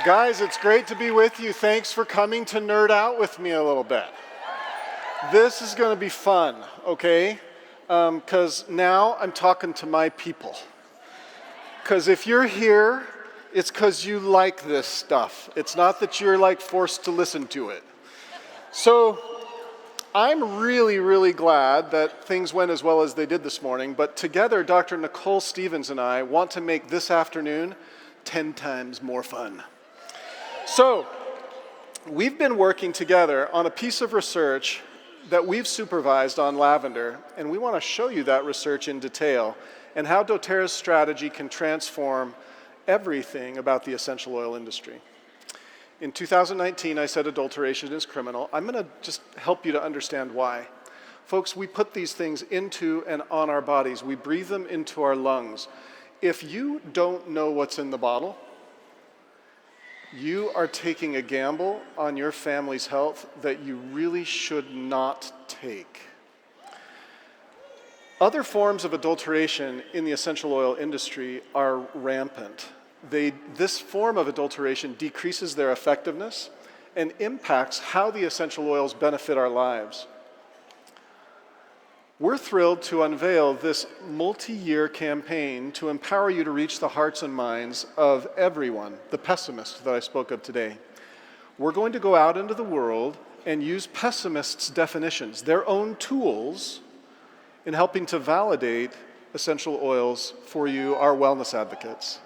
Guys, it's great to be with you. Thanks for coming to nerd out with me a little bit. This is going to be fun, okay? Because now I'm talking to my people. Because if you're here, it's because you like this stuff. It's not that you're like forced to listen to it. So I'm really, really glad that things went as well as they did this morning. But together, Dr. Nicole Stevens and I want to make this afternoon 10 times more fun. So, we've been working together on a piece of research that we've supervised on lavender, and we want to show you that research in detail and how doTERRA's strategy can transform everything about the essential oil industry. In 2019, I said adulteration is criminal. I'm going to just help you to understand why. Folks, we put these things into and on our bodies. We breathe them into our lungs. If you don't know what's in the bottle, you are taking a gamble on your family's health that you really should not take. Other forms of adulteration in the essential oil industry are rampant. This form of adulteration decreases their effectiveness and impacts how the essential oils benefit our lives. We're thrilled to unveil this multi-year campaign to empower you to reach the hearts and minds of everyone, the pessimists that I spoke of today. We're going to go out into the world and use pessimists' definitions, their own tools, in helping to validate essential oils for you, our wellness advocates.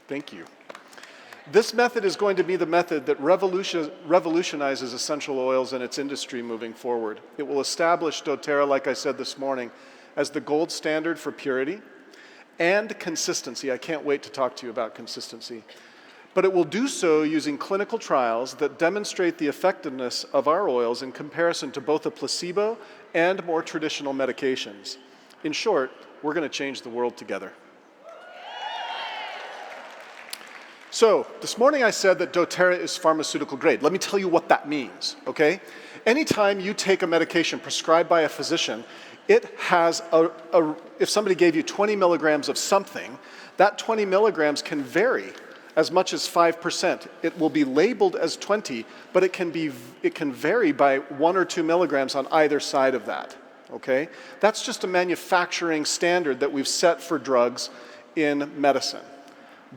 Thank you. This method is going to be the method that revolutionizes essential oils and its industry moving forward. It will establish doTERRA, like I said this morning, as the gold standard for purity and consistency. I can't wait to talk to you about consistency. But it will do so using clinical trials that demonstrate the effectiveness of our oils in comparison to both a placebo and more traditional medications. In short, we're going to change the world together. So, this morning I said that doTERRA is pharmaceutical grade. Let me tell you what that means, okay? Anytime you take a medication prescribed by a physician, it has if somebody gave you 20 milligrams of something, that 20 milligrams can vary as much as 5%. It will be labeled as 20, but it can vary by 1 or 2 milligrams on either side of that, okay? That's just a manufacturing standard that we've set for drugs in medicine.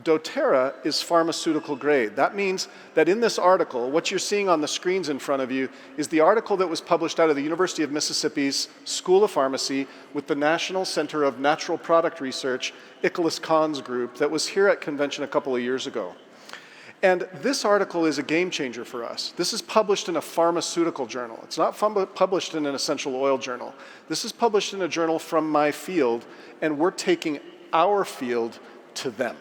doTERRA is pharmaceutical grade. That means that in this article, what you're seeing on the screens in front of you is the article that was published out of the University of Mississippi's School of Pharmacy with the National Center of Natural Product Research, Ichlas Khan's group, that was here at convention a couple of years ago. And this article is a game changer for us. This is published in a pharmaceutical journal. It's not published in an essential oil journal. This is published in a journal from my field, and we're taking our field to them.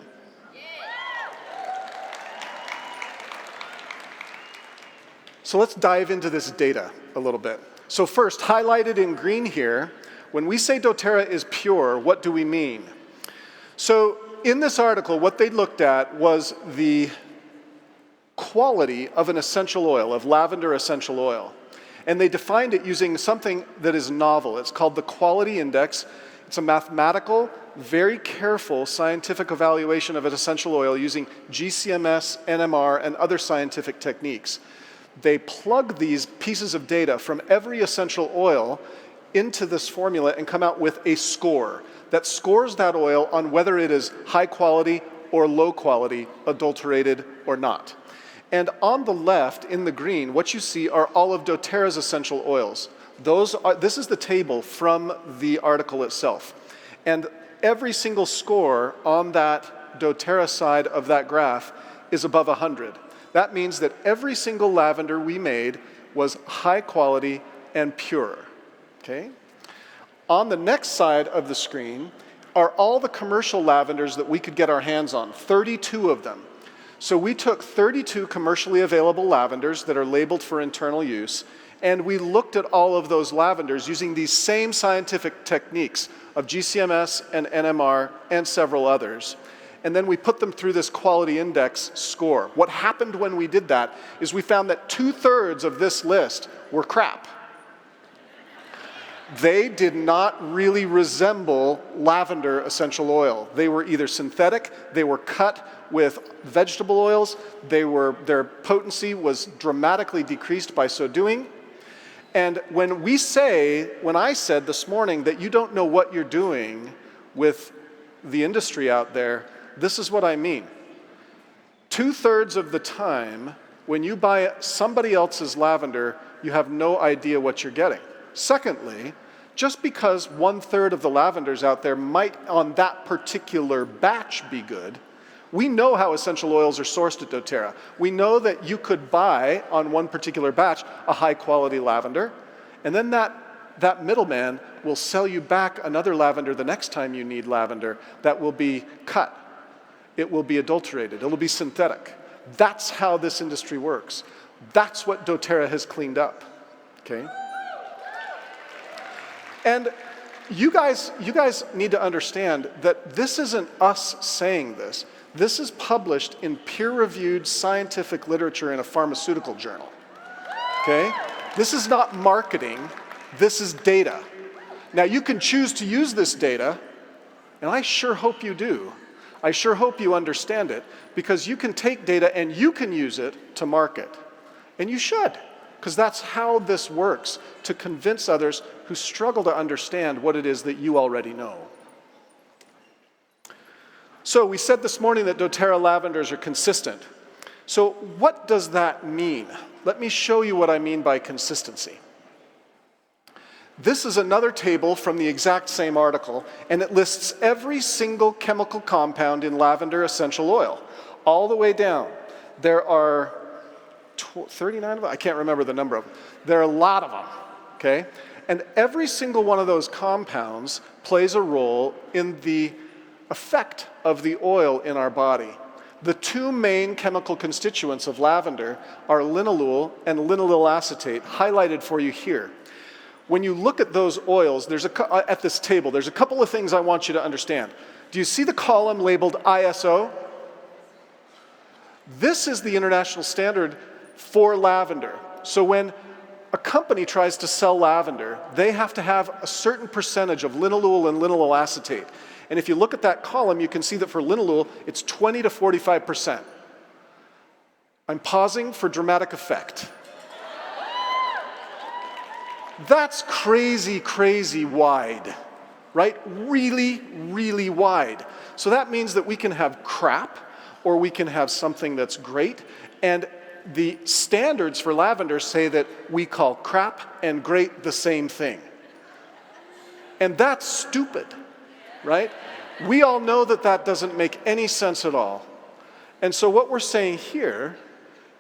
So let's dive into this data a little bit. So first, highlighted in green here, when we say doTERRA is pure, what do we mean? So in this article, what they looked at was the quality of an essential oil, of lavender essential oil. And they defined it using something that is novel. It's called the Quality Index. It's a mathematical, very careful scientific evaluation of an essential oil using GCMS, NMR, and other scientific techniques. They plug these pieces of data from every essential oil into this formula and come out with a score that scores that oil on whether it is high quality or low quality, adulterated or not. And on the left, in the green, what you see are all of doTERRA's essential oils. This is the table from the article itself. And every single score on that doTERRA side of that graph is above 100. That means that every single lavender we made was high quality and pure, okay? On the next side of the screen are all the commercial lavenders that we could get our hands on, 32 of them. So we took 32 commercially available lavenders that are labeled for internal use, and we looked at all of those lavenders using these same scientific techniques of GCMS and NMR and several others. And then we put them through this quality index score. What happened when we did that is we found that 2/3 of this list were crap. They did not really resemble lavender essential oil. They were either synthetic, they were cut, with vegetable oils. Their potency was dramatically decreased by so doing. And when I said this morning that you don't know what you're doing with the industry out there, this is what I mean. 2/3 of the time, when you buy somebody else's lavender, you have no idea what you're getting. Secondly, just because 1/3 of the lavenders out there might on that particular batch be good, we know how essential oils are sourced at doTERRA. We know that you could buy on one particular batch a high quality lavender, and then that middleman will sell you back another lavender the next time you need lavender that will be cut. It will be adulterated. It will be synthetic. That's how this industry works. That's what doTERRA has cleaned up, okay? And you guys need to understand that this isn't us saying this. This is published in peer-reviewed scientific literature in a pharmaceutical journal, okay? This is not marketing, this is data. Now you can choose to use this data, and I sure hope you do. I sure hope you understand it, because you can take data and you can use it to market. And you should, because that's how this works, to convince others who struggle to understand what it is that you already know. So we said this morning that doTERRA lavenders are consistent. So what does that mean? Let me show you what I mean by consistency. This is another table from the exact same article, and it lists every single chemical compound in lavender essential oil, all the way down. There are 39 of them? I can't remember the number of them. There are a lot of them, okay? And every single one of those compounds plays a role in the effect of the oil in our body. The two main chemical constituents of lavender are linalool and linalool acetate, highlighted for you here. When you look at those oils, at this table, there's a couple of things I want you to understand. Do you see the column labeled ISO? This is the international standard for lavender. So when a company tries to sell lavender, they have to have a certain percentage of linalool and linalool acetate. And if you look at that column, you can see that for linalool, it's 20 to 45%. I'm pausing for dramatic effect. That's crazy, crazy wide, right? Really, really wide. So that means that we can have crap, or we can have something that's great. And the standards for lavender say that we call crap and great the same thing. And that's stupid, right? We all know that that doesn't make any sense at all. And so what we're saying here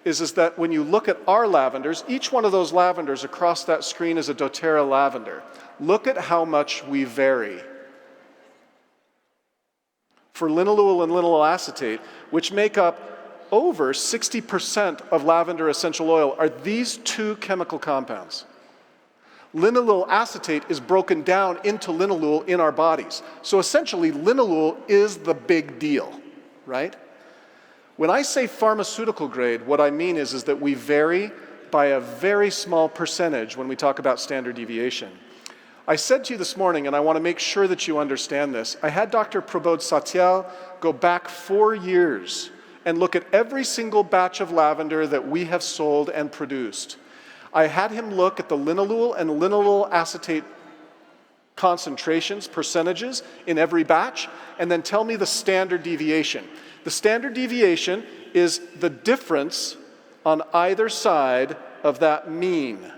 is that when you look at our lavenders, each one of those lavenders across that screen is a doTERRA lavender. Look at how much we vary. For linalool and linalool acetate, which make up over 60% of lavender essential oil, are these two chemical compounds. Linalool acetate is broken down into linalool in our bodies. So essentially, linalool is the big deal, right? When I say pharmaceutical grade, what I mean is that we vary by a very small percentage when we talk about standard deviation. I said to you this morning, and I want to make sure that you understand this, I had Dr. Prabodh Satyal go back 4 years and look at every single batch of lavender that we have sold and produced. I had him look at the linalool and linalool acetate concentrations, percentages in every batch, and then tell me the standard deviation. The standard deviation is the difference on either side of that mean.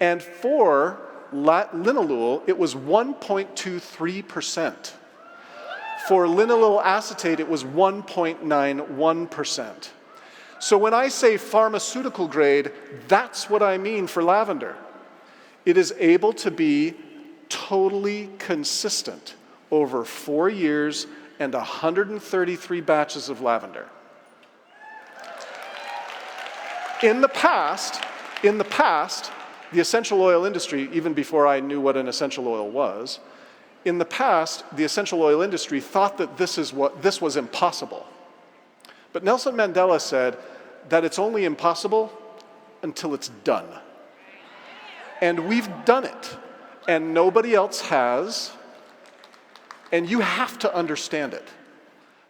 And for linalool, it was 1.23%. For linalool acetate, it was 1.91%. So when I say pharmaceutical grade, that's what I mean for lavender. It is able to be totally consistent over 4 years and 133 batches of lavender. In the past, the essential oil industry, even before I knew what an essential oil was, in the past, the essential oil industry thought that this was impossible. But Nelson Mandela said that it's only impossible until it's done. And we've done it, and nobody else has, and you have to understand it.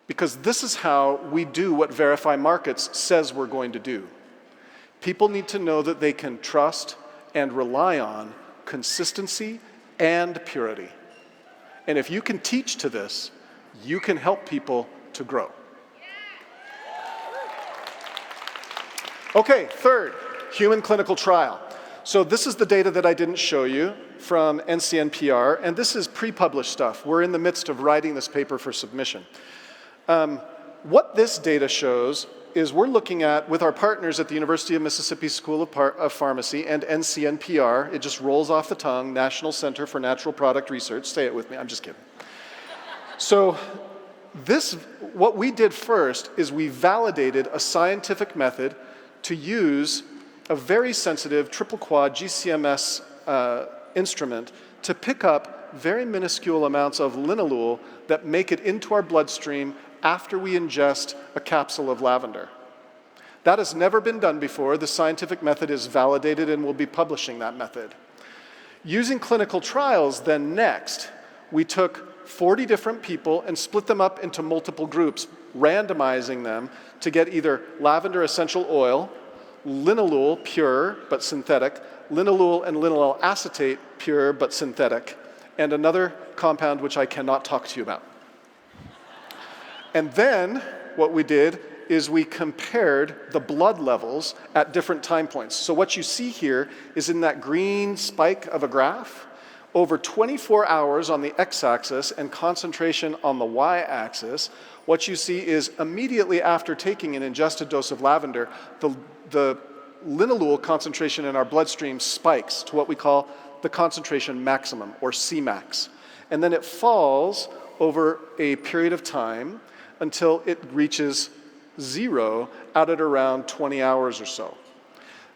Because this is how we do what Verify Markets says we're going to do. People need to know that they can trust and rely on consistency and purity. And if you can teach to this, you can help people to grow. Okay, third, human clinical trial. So this is the data that I didn't show you from NCNPR, and this is pre-published stuff. We're in the midst of writing this paper for submission. What this data shows is we're looking at, with our partners at the University of Mississippi School of Pharmacy and NCNPR, it just rolls off the tongue, National Center for Natural Product Research. Say it with me, I'm just kidding. So what we did first is we validated a scientific method to use a very sensitive triple quad GCMS instrument to pick up very minuscule amounts of linalool that make it into our bloodstream after we ingest a capsule of lavender. That has never been done before. The scientific method is validated, and we'll be publishing that method. Using clinical trials then next, we took 40 different people and split them up into multiple groups, randomizing them to get either lavender essential oil, linalool, pure but synthetic, linalool and linalool acetate, pure but synthetic, and another compound which I cannot talk to you about. And then what we did is we compared the blood levels at different time points. So what you see here is in that green spike of a graph, over 24 hours on the x-axis and concentration on the y-axis, what you see is immediately after taking an ingested dose of lavender, the linalool concentration in our bloodstream spikes to what we call the concentration maximum, or Cmax. And then it falls over a period of time until it reaches 0 out at around 20 hours or so.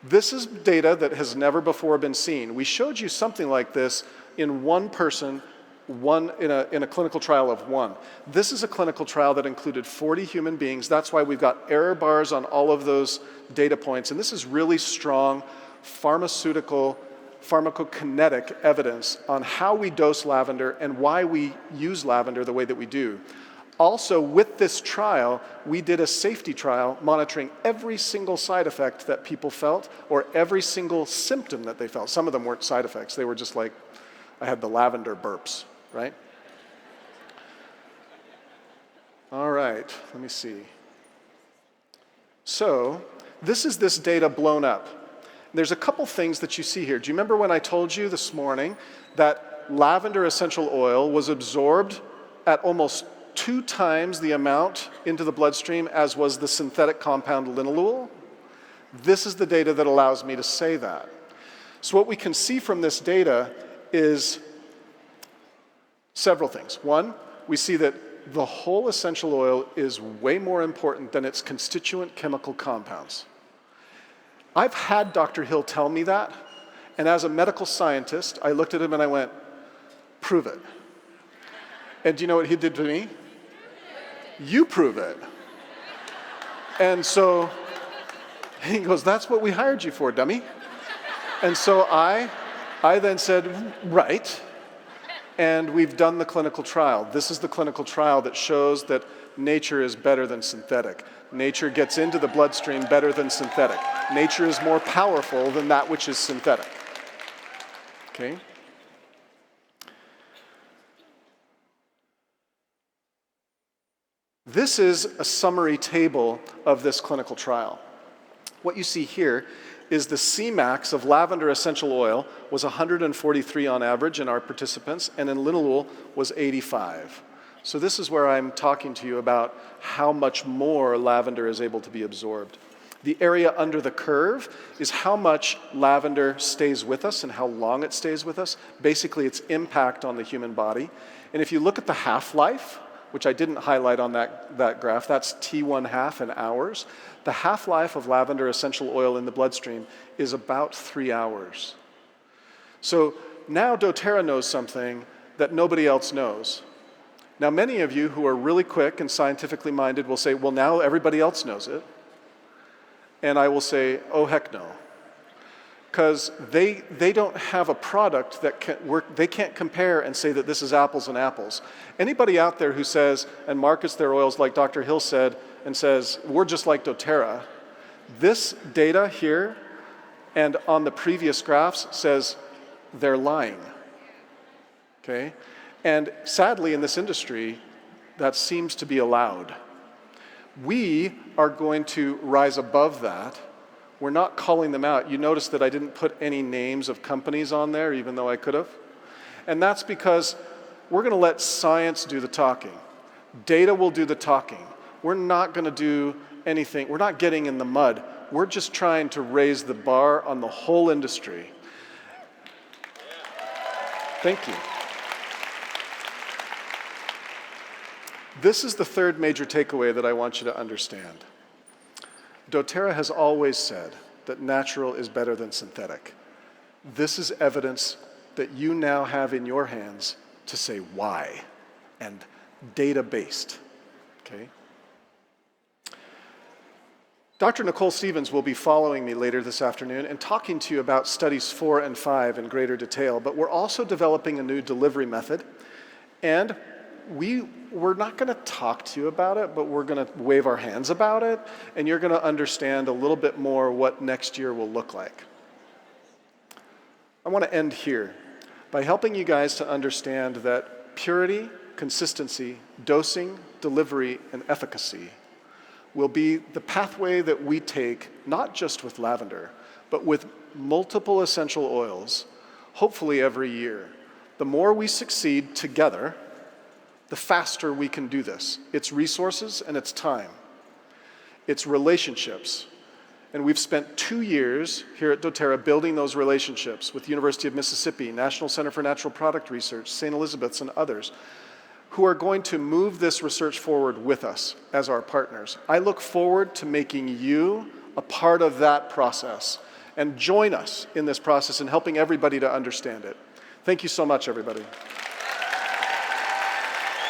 This is data that has never before been seen. We showed you something like this in one person, in a clinical trial of one. This is a clinical trial that included 40 human beings. That's why we've got error bars on all of those data points. And this is really strong pharmacokinetic evidence on how we dose lavender and why we use lavender the way that we do. Also, with this trial, we did a safety trial monitoring every single side effect that people felt or every single symptom that they felt. Some of them weren't side effects. They were just like, I had the lavender burps, right? All right, let me see. So, this is this data blown up. There's a couple things that you see here. Do you remember when I told you this morning that lavender essential oil was absorbed at almost 2 times the amount into the bloodstream as was the synthetic compound linalool? This is the data that allows me to say that. So what we can see from this data is several things. One, we see that the whole essential oil is way more important than its constituent chemical compounds. I've had Dr. Hill tell me that, and as a medical scientist, I looked at him and I went, prove it. And do you know what he did to me? You prove it. And so he goes, that's what we hired you for, dummy. And so I then said, right. And we've done the clinical trial. This is the clinical trial that shows that nature is better than synthetic. Nature gets into the bloodstream better than synthetic. Nature is more powerful than that which is synthetic. Okay? This is a summary table of this clinical trial. What you see here is the Cmax of lavender essential oil was 143 on average in our participants, and in linalool was 85. So this is where I'm talking to you about how much more lavender is able to be absorbed. The area under the curve is how much lavender stays with us and how long it stays with us, basically its impact on the human body. And if you look at the half-life, which I didn't highlight on that graph, that's T1/2 in hours. The half-life of lavender essential oil in the bloodstream is about 3 hours. So now doTERRA knows something that nobody else knows. Now many of you who are really quick and scientifically minded will say, well, now everybody else knows it. And I will say, oh, heck no. because they don't have a product that can work. They can't compare and say that this is apples and apples. Anybody out there who says and markets their oils like Dr. Hill said and says, we're just like doTERRA, this data here and on the previous graphs says they're lying, okay? And sadly in this industry, that seems to be allowed. We are going to rise above that. We're not calling them out. You notice that I didn't put any names of companies on there, even though I could have. And that's because we're going to let science do the talking. Data will do the talking. We're not going to do anything. We're not getting in the mud. We're just trying to raise the bar on the whole industry. Thank you. This is the third major takeaway that I want you to understand. doTERRA has always said that natural is better than synthetic. This is evidence that you now have in your hands to say why, and data-based, okay? Dr. Nicole Stevens will be following me later this afternoon and talking to you about studies 4 and 5 in greater detail, but we're also developing a new delivery method, and we're not going to talk to you about it, but we're going to wave our hands about it, and you're going to understand a little bit more what next year will look like. I want to end here by helping you guys to understand that purity, consistency, dosing, delivery, and efficacy will be the pathway that we take, not just with lavender, but with multiple essential oils, hopefully every year. The more we succeed together, the faster we can do this. It's resources and it's time. It's relationships. And we've spent 2 years here at doTERRA building those relationships with the University of Mississippi, National Center for Natural Product Research, St. Elizabeth's, and others, who are going to move this research forward with us as our partners. I look forward to making you a part of that process and join us in this process and helping everybody to understand it. Thank you so much, everybody.